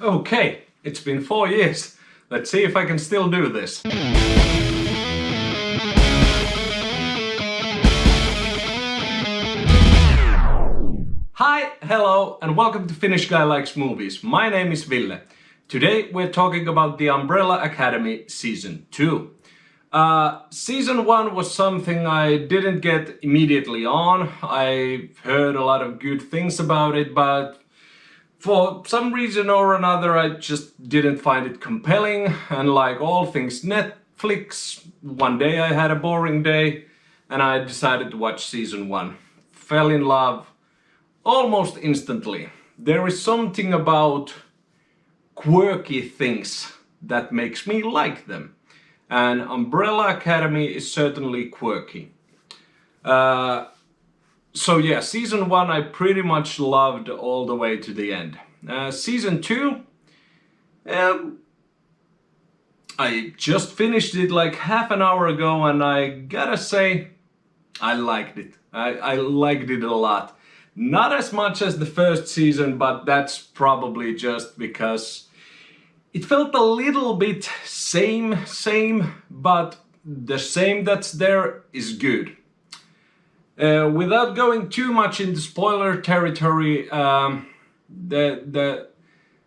Okay, it's been 4 years. Let's see if I can still do this. Hi, hello, and welcome to Finnish Guy Likes Movies. My name is Ville. Today we're talking about The Umbrella Academy Season 2. Season 1 was something I didn't get immediately on. I heard a lot of good things about it, but for some reason or another I just didn't find it compelling. And like all things Netflix, one day I had a boring day and I decided to watch Season 1. Fell in love almost instantly. There is something about quirky things that makes me like them. And Umbrella Academy is certainly quirky. So yeah, Season 1 I pretty much loved all the way to the end. Season 2, I just finished it like half an hour ago and I gotta say, I liked it. I liked it a lot. Not as much as the first season, but that's probably just because it felt a little bit same, but the same that's there is good. Without going too much into spoiler territory, the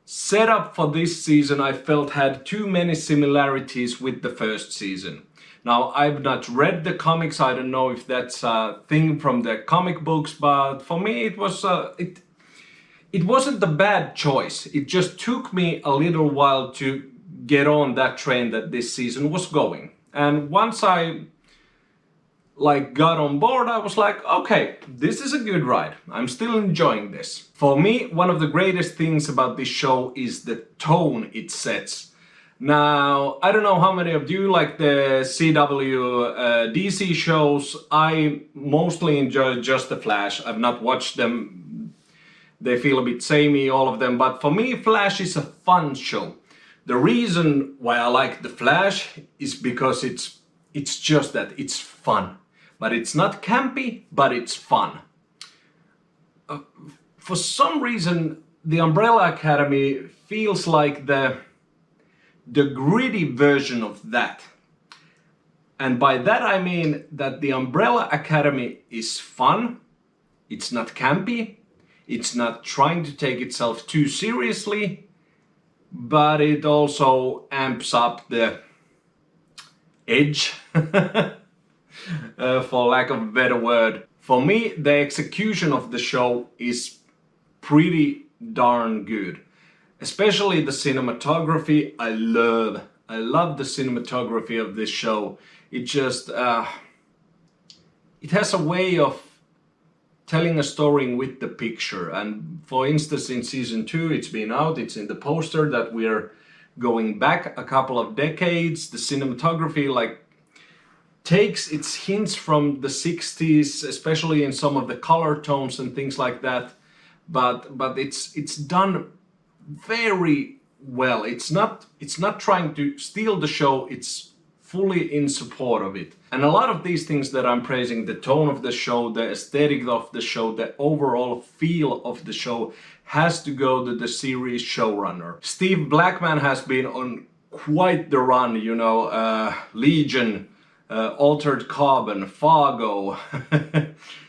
setup for this season I felt had too many similarities with the first season. Now, I've not read the comics, I don't know if that's a thing from the comic books, but for me it was it wasn't a bad choice. It just took me a little while to get on that train that this season was going. And once I got on board, I was like, okay, this is a good ride. I'm still enjoying this. For me, one of the greatest things about this show is the tone it sets. Now, I don't know how many of you like the CW DC shows. I mostly enjoy just The Flash. I've not watched them. They feel a bit samey, all of them. But for me, Flash is a fun show. The reason why I like The Flash is because it's just that, it's fun. But it's not campy, but it's fun. For some reason, The Umbrella Academy feels like the gritty version of that. And by that I mean that The Umbrella Academy is fun, it's not campy, it's not trying to take itself too seriously, but it also amps up the edge. For lack of a better word. For me, the execution of the show is pretty darn good. Especially the cinematography, I love the cinematography of this show. It just, it has a way of telling a story with the picture. And for instance, in Season 2, it's been out, it's in the poster that we're going back a couple of decades. The cinematography takes its hints from the 60s, especially in some of the color tones and things like that, but it's done very well. It's not trying to steal the show, it's fully in support of it. And a lot of these things that I'm praising, the tone of the show, the aesthetic of the show, the overall feel of the show, has to go to the series showrunner. Steve Blackman has been on quite the run, you know, Legion, Altered Carbon, Fargo.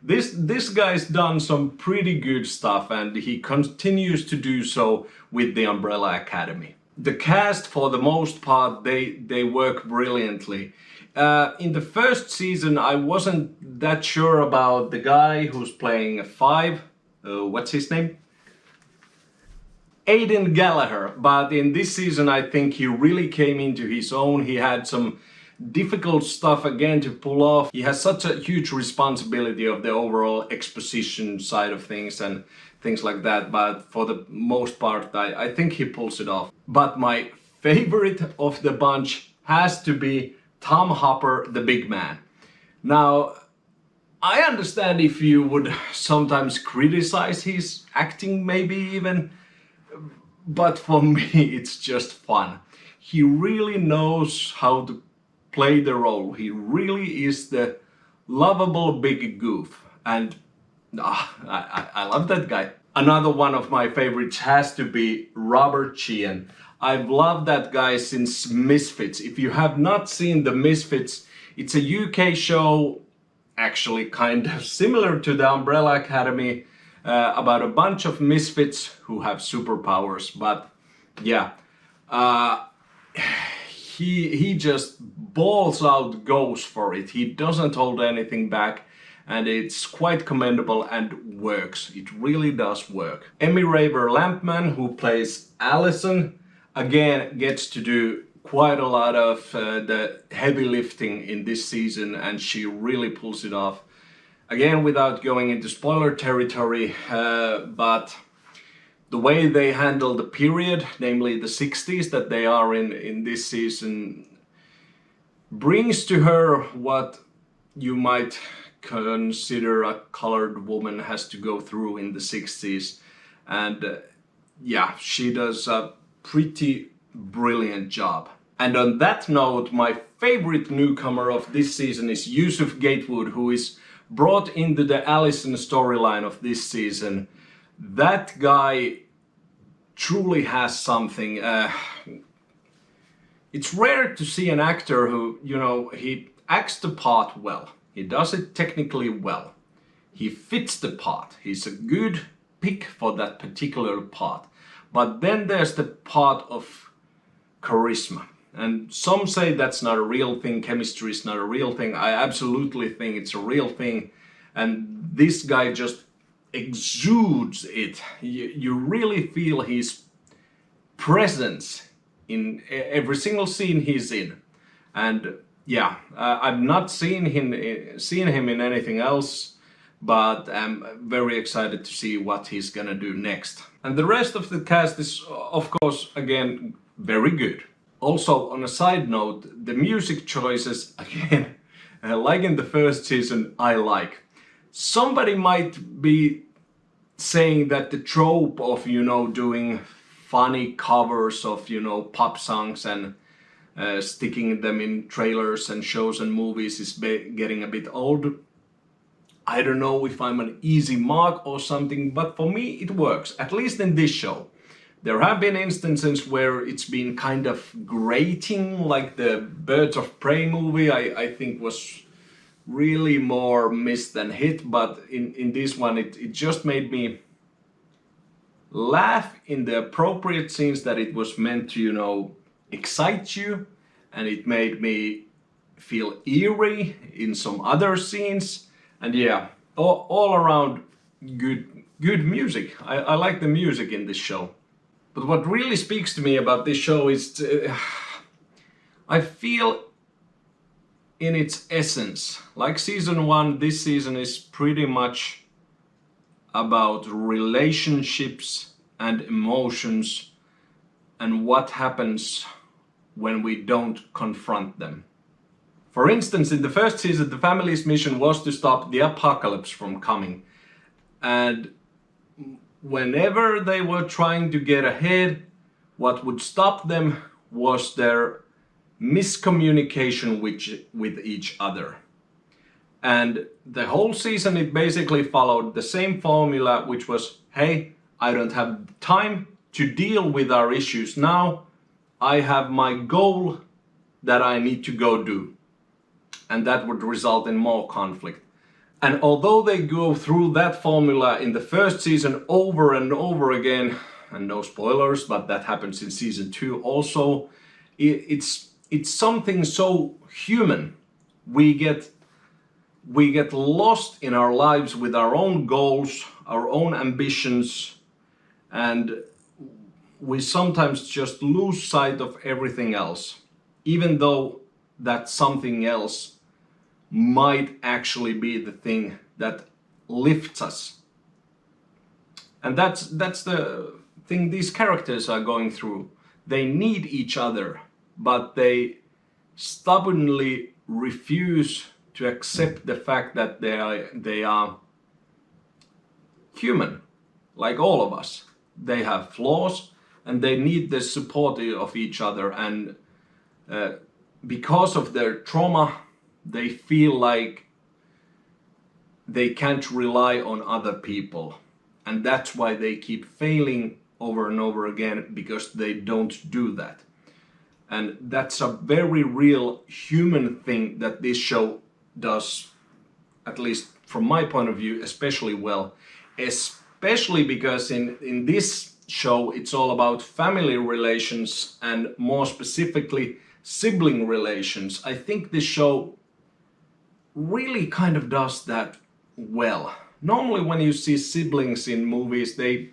This guy's done some pretty good stuff and he continues to do so with the Umbrella Academy. The cast, for the most part, they work brilliantly. In the first season I wasn't that sure about the guy who's playing Five. What's his name? Aidan Gallagher. But in this season I think he really came into his own. He had some difficult stuff again to pull off. He has such a huge responsibility of the overall exposition side of things and things like that, but for the most part I think he pulls it off. But my favorite of the bunch has to be Tom Hopper, the big man. Now, I understand if you would sometimes criticize his acting maybe even, but for me it's just fun. He really knows how to play the role. He really is the lovable big goof, and I love that guy. Another one of my favorites has to be Robert Sheehan. I've loved that guy since Misfits. If you have not seen the Misfits, it's a UK show, actually kind of similar to the Umbrella Academy, about a bunch of misfits who have superpowers. But yeah, he just balls out, goes for it. He doesn't hold anything back, and it's quite commendable and works. It really does work. Emmy Raver Lampman, who plays Allison, again gets to do quite a lot of the heavy lifting in this season, and she really pulls it off. Again, without going into spoiler territory, but the way they handle the period, namely the 60s that they are in this season, brings to her what you might consider a colored woman has to go through in the 60s. And yeah, she does a pretty brilliant job. And on that note, my favorite newcomer of this season is Yusuf Gatewood, who is brought into the Allison storyline of this season. That guy truly has something. It's rare to see an actor who, you know, he acts the part well. He does it technically well. He fits the part. He's a good pick for that particular part. But then there's the part of charisma. And some say that's not a real thing, chemistry is not a real thing. I absolutely think it's a real thing. And this guy just exudes it. You really feel his presence in every single scene he's in. And yeah, I've not seen him in anything else, but I'm very excited to see what he's gonna do next. And the rest of the cast is, of course, again, very good. Also, on a side note, the music choices, again, like in the first season, I like. Somebody might be saying that the trope of, you know, doing funny covers of, you know, pop songs and sticking them in trailers and shows and movies is getting a bit old. I don't know if I'm an easy mark or something, but for me it works, at least in this show. There have been instances where it's been kind of grating, like the Birds of Prey movie, I think was really more miss than hit, but in this one it just made me laugh in the appropriate scenes that it was meant to, you know, excite you, and it made me feel eerie in some other scenes. And yeah, all around good music. I like the music in this show. But what really speaks to me about this show is I feel in its essence, like season 1, this season is pretty much about relationships and emotions and what happens when we don't confront them. For instance, in the first season, the family's mission was to stop the apocalypse from coming. And whenever they were trying to get ahead, what would stop them was their miscommunication with each other. And the whole season it basically followed the same formula, which was, hey, I don't have time to deal with our issues now. I have my goal that I need to go do. And that would result in more conflict. And although they go through that formula in the first season over and over again, and no spoilers, but that happens in season 2 also, it's something so human. We get lost in our lives with our own goals, our own ambitions, and we sometimes just lose sight of everything else, even though that something else might actually be the thing that lifts us. And that's the thing these characters are going through. They need each other, but they stubbornly refuse to accept the fact that they are human, like all of us. They have flaws and they need the support of each other, and because of their trauma they feel like they can't rely on other people. And that's why they keep failing over and over again, because they don't do that. And that's a very real human thing that this show does, at least from my point of view, especially well. Especially because in this show it's all about family relations, and more specifically sibling relations. I think this show really kind of does that well. Normally when you see siblings in movies, they,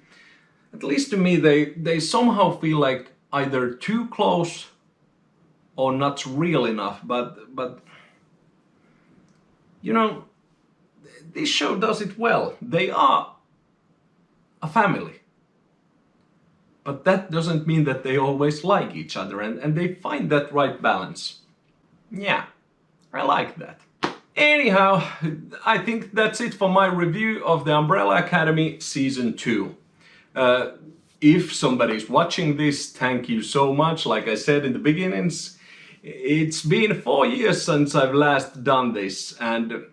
at least to me, they somehow feel like either too close or not real enough, but you know, this show does it well. They are a family. But that doesn't mean that they always like each other, and they find that right balance. Yeah, I like that. Anyhow, I think that's it for my review of the Umbrella Academy Season 2. If somebody's watching this, thank you so much. Like I said in the beginnings, it's been 4 years since I've last done this, and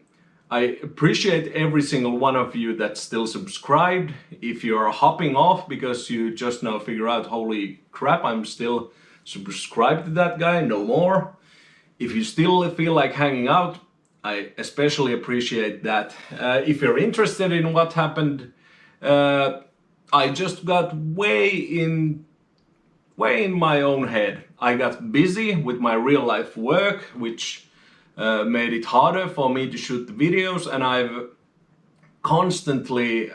I appreciate every single one of you that's still subscribed. If you're hopping off because you just now figure out, holy crap, I'm still subscribed to that guy, no more. If you still feel like hanging out, I especially appreciate that. If you're interested in what happened, I just got way in my own head. I got busy with my real life work, which made it harder for me to shoot the videos, and I've constantly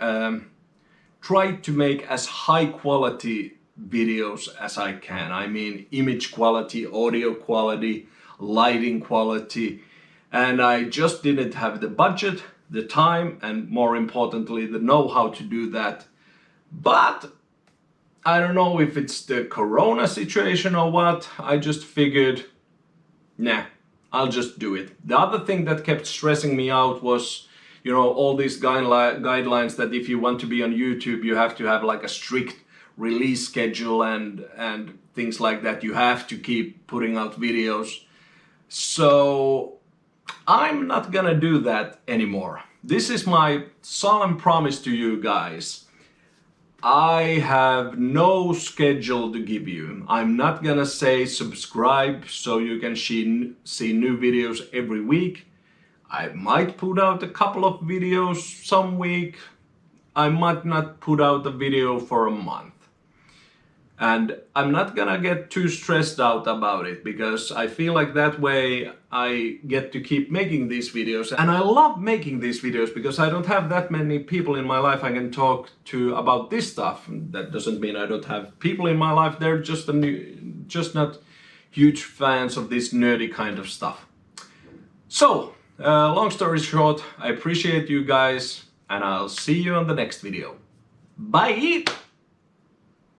tried to make as high quality videos as I can. I mean, image quality, audio quality, lighting quality, and I just didn't have the budget, the time, and more importantly, the know-how to do that. But I don't know if it's the Corona situation or what, I just figured, nah, I'll just do it. The other thing that kept stressing me out was, you know, all these guidelines that if you want to be on YouTube, you have to have like a strict release schedule and things like that. You have to keep putting out videos. So I'm not gonna do that anymore. This is my solemn promise to you guys. I have no schedule to give you. I'm not gonna say subscribe so you can see new videos every week. I might put out a couple of videos some week. I might not put out a video for a month. And I'm not gonna get too stressed out about it, because I feel like that way I get to keep making these videos. And I love making these videos because I don't have that many people in my life I can talk to about this stuff. That doesn't mean I don't have people in my life, they're just not huge fans of this nerdy kind of stuff. So, long story short, I appreciate you guys, and I'll see you on the next video. Bye!